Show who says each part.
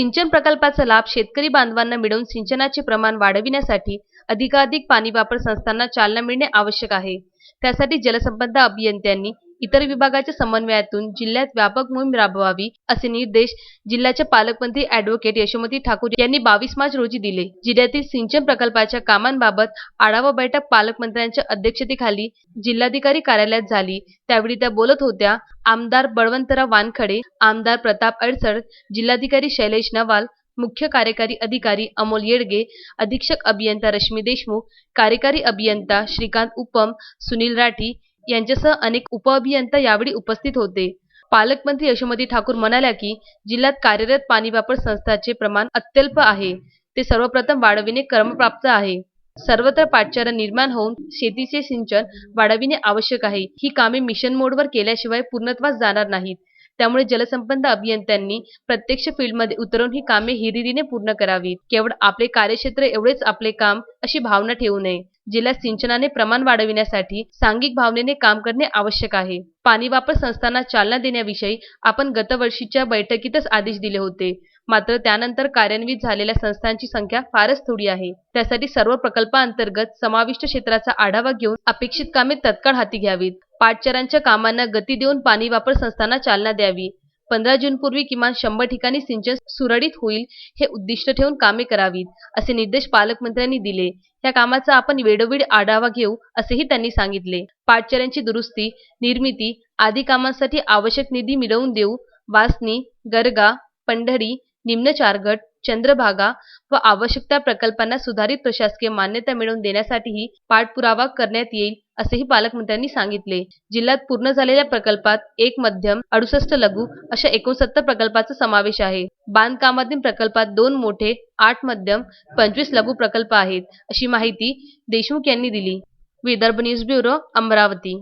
Speaker 1: सिंचन प्रकल्पाचा लाभ शेतकरी बांधवांना मिळवून सिंचनाचे प्रमाण वाढविण्यासाठी अधिकाधिक पाणी वापर संस्थांना चालना मिळणे आवश्यक आहे। त्यासाठी जलसंपदा अभियंत्यांनी इतर विभागाच्या समन्वयातून जिल्ह्यात व्यापक मोहीम राबवावी असे निर्देश जिल्ह्याचे पालकमंत्री ॲडव्होकेट यशोमती ठाकूर यांनी 22 मार्च रोजी दिले। जिल्ह्यातील सिंचन प्रकल्पाच्या कामांबाबत आढावा बैठक पालकमंत्र्यांच्या अध्यक्षतेखाली जिल्हाधिकारी कार्यालयात झाली। त्यावेळी त्या बोलत होत्या। आमदार बळवंतराव वानखडे, आमदार प्रताप अडसर, जिल्हाधिकारी शैलेश नवाल, मुख्य कार्यकारी अधिकारी अमोल येडगे, अधीक्षक अभियंता रश्मी देशमुख, कार्यकारी अभियंता श्रीकांत उपम, सुनील राठी यांच्यासह अनेक उपअभियंता यावेळी उपस्थित होते। पालकमंत्री यशोमती ठाकूर म्हणाल्या की जिल्ह्यात कार्यरत पाणी वापर संस्थांचे प्रमाण अत्यल्प आहे, ते सर्वप्रथम वाढविणे क्रमप्राप्त आहे। सर्वत्र पाटचरा निर्माण होऊन शेतीचे सिंचन वाढविणे आवश्यक आहे। ही कामे मिशन मोडवर केल्याशिवाय पूर्णत्वास जाणार नाहीत। त्यामुळे जलसंपदा अभियंत्यांनी प्रत्यक्ष फील्डमध्ये उतरून ही कामे हिरिरीने पूर्ण करावीत। केवळ आपले कार्यक्षेत्र एवढेच आपले काम अशी भावना ठेवू नये। जिल्ह्यात सिंचनाचे प्रमाण वाढविण्यासाठी सांघिक भावनेने काम करणे आवश्यक आहे। पाणी वापर संस्थांना चालना देण्याविषयी आपण गतवर्षीच्या बैठकीतच आदेश दिले होते। मात्र त्यानंतर कार्यान्वित झालेल्या संस्थांची संख्या फारच थोडी आहे। त्यासाठी सर्व प्रकल्पांतर्गत समाविष्ट क्षेत्राचा आढावा घेऊन अपेक्षित कामे तत्काळ हाती घ्यावीत। पाटचरांच्या कामांना गती देऊन पाणी वापर संस्थांना चालना द्यावी। 15 जूनपूर्वी किमान 100 ठिकाणी सिंचन सुरळीत होईल हे उद्दिष्ट ठेवून कामे करावीत, असे निर्देश पालकमंत्र्यांनी दिले। या कामाचा आपण वेळोवेळी आढावा घेऊ असेही त्यांनी सांगितले। पाटचऱ्यांची दुरुस्ती, निर्मिती आदी कामांसाठी आवश्यक निधी मिळवून देऊ। वासनी, गरगा, पंढरी, निम्न चारगट, चंद्रभागा व आवश्यक त्या प्रकल्पांना सुधारित प्रशासकीय मान्यता मिळवून देण्यासाठीही पाठपुरावा करण्यात येईल, असेही पालकमंत्र्यांनी सांगितले। जिल्ह्यात पूर्ण झालेल्या प्रकल्पात 1 मध्यम, 68 लघु अशा 69 प्रकल्पांचा समावेश आहे। बांधकामाधीन प्रकल्पात 2 मोठे, 8 मध्यम, 25 लघु प्रकल्प आहेत, अशी माहिती देशमुख यांनी दिली। Vidarbha news bureau, Amravati.